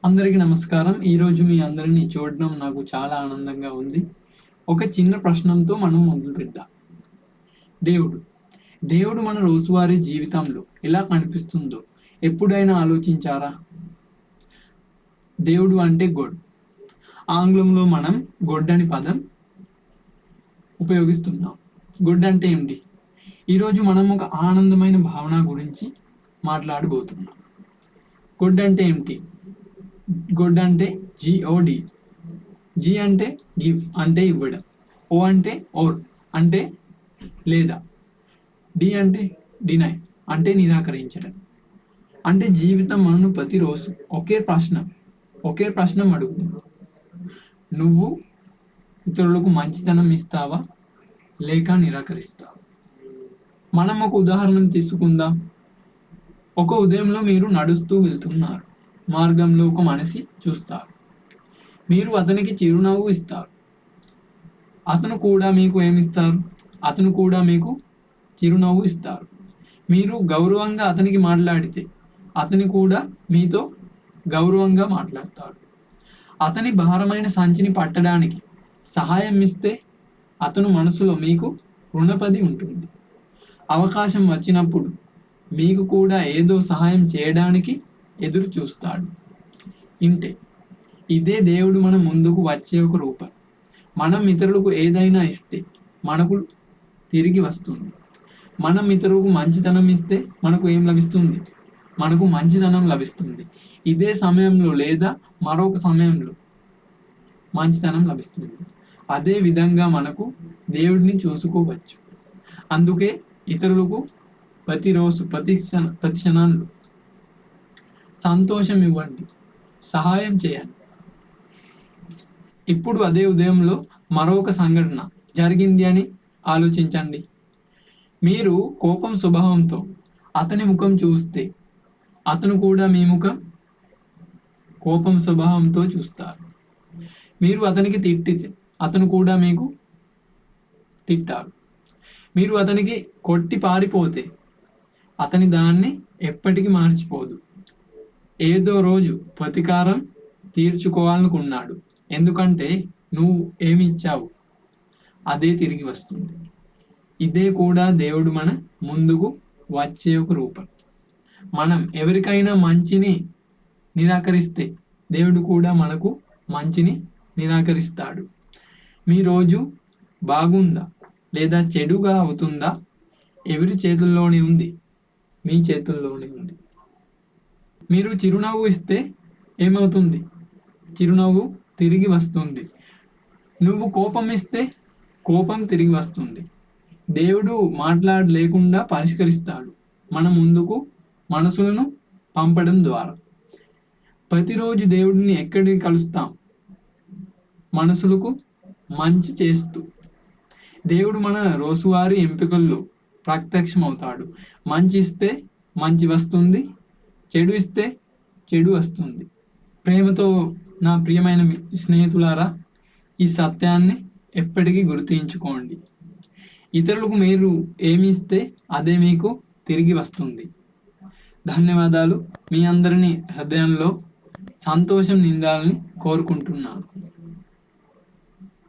అందరికీ నమస్కారం. ఈరోజు మీ అందరిని చూడడం నాకు చాలా ఆనందంగా ఉంది. ఒక చిన్న ప్రశ్నతో మనం మొదలుపెడదాం. దేవుడు. దేవుడు మన రోజువారీ జీవితంలో ఎలా కనిపిస్తుందో ఎప్పుడైనా ఆలోచించారా? దేవుడు అంటే గొడ్. ఆంగ్లంలో మనం గొడ్ అని పదం ఉపయోగిస్తున్నాం. గొడ్ అంటే ఏంటి? ఈరోజు మనం ఒక ఆనందమైన భావన గురించి మాట్లాడబోతున్నాం. గొడ్ అంటే ఏంటి? గుడ్ అంటే GOD. జి అంటే గివ్ అంటే ఇవ్వడం. ఓ అంటే ఓర్ అంటే లేదా. డి అంటే డినై అంటే నిరాకరించడం. అంటే జీవితం మనను ప్రతిరోజు ఒకే ప్రశ్న అడుగుతుంది. నువ్వు ఇతరులకు మంచితనం ఇస్తావా లేక నిరాకరిస్తావా? మనం ఒక ఉదాహరణ తీసుకుందాం. ఒక ఉదయంలో మీరు నడుస్తూ వెళ్తున్నారు. మార్గంలో ఒక మనిషి చూస్తారు. మీరు అతనికి చిరునవ్వు ఇస్తారు. అతను కూడా మీకు చిరునవ్వు ఇస్తారు. మీరు గౌరవంగా అతనికి మాట్లాడితే అతని కూడా మీతో గౌరవంగా మాట్లాడతాడు. అతని భారమైన సంచిని పట్టడానికి సహాయం ఇస్తే అతను మనసులో మీకు రుణపడి ఉంటుంది. అవకాశం వచ్చినప్పుడు మీకు కూడా ఏదో సహాయం చేయడానికి ఎదురు చూస్తాడు. ఇదే దేవుడు మన ముందుకు వచ్చే ఒక రూపం. మనం ఇతరులకు ఏదైనా ఇస్తే మనకు తిరిగి వస్తుంది. మనం ఇతరులకు మంచితనం ఇస్తే మనకు ఏం లభిస్తుంది? మనకు మంచితనం లభిస్తుంది. ఇదే సమయంలో లేదా మరొక సమయంలో మంచితనం లభిస్తుంది. అదే విధంగా మనకు దేవుడిని చూసుకోవచ్చు. అందుకే ఇతరులకు ప్రతిరోజు ప్రతి క్షణంలో సంతోషం ఇవ్వండి, సహాయం చేయండి. ఇప్పుడు అదే ఉదయంలో మరొక సంఘటన జరిగింది అని ఆలోచించండి. మీరు కోపం స్వభావంతో అతని ముఖం చూస్తే అతను కూడా మీ ముఖం కోపం స్వభావంతో చూస్తారు. మీరు అతనికి తిట్టితే అతను కూడా మీకు తిట్టారు. మీరు అతనికి కొట్టి పారిపోతే అతని దాన్ని ఎప్పటికీ మార్చిపోదు. ఏదో రోజు ప్రతీకారం తీర్చుకోవాలనుకున్నాడు. ఎందుకంటే నువ్వు ఏమి ఇచ్చావు అదే తిరిగి వస్తుంది. ఇదే కూడా దేవుడు మన ముందుకు వచ్చే ఒక రూపం. మనం ఎవరికైనా మంచిని నిరాకరిస్తే దేవుడు కూడా మనకు మంచిని నిరాకరిస్తాడు. మీ రోజు బాగుందా లేదా చెడుగా అవుతుందా? ఎవరి చేతుల్లోనే ఉంది? మీ చేతుల్లోనే ఉంది. మీరు చిరునవ్వు ఇస్తే ఏమవుతుంది? చిరునవ్వు తిరిగి వస్తుంది. నువ్వు కోపం ఇస్తే కోపం తిరిగి వస్తుంది. దేవుడు మాట్లాడలేకుండా పరిష్కరిస్తాడు మన ముందుకు మనసులను పంపడం ద్వారా. ప్రతిరోజు దేవుడిని ఎక్కడికి కలుస్తాం? మనసులకు మంచి చేస్తూ. దేవుడు మన రోజువారీ ఎంపికల్లో ప్రత్యక్షమవుతాడు. మంచి ఇస్తే మంచి వస్తుంది, చెడు ఇస్తే చెడు వస్తుంది. ప్రేమతో నా ప్రియమైన స్నేహితులారా, ఈ సత్యాన్ని ఎప్పటికీ గుర్తుంచుకోండి. ఇతరులకు మీరు ఏమి ఇస్తే అదే మీకు తిరిగి వస్తుంది. ధన్యవాదాలు. మీ అందరినీ హృదయంలో సంతోషం నిండాలని కోరుకుంటున్నాను.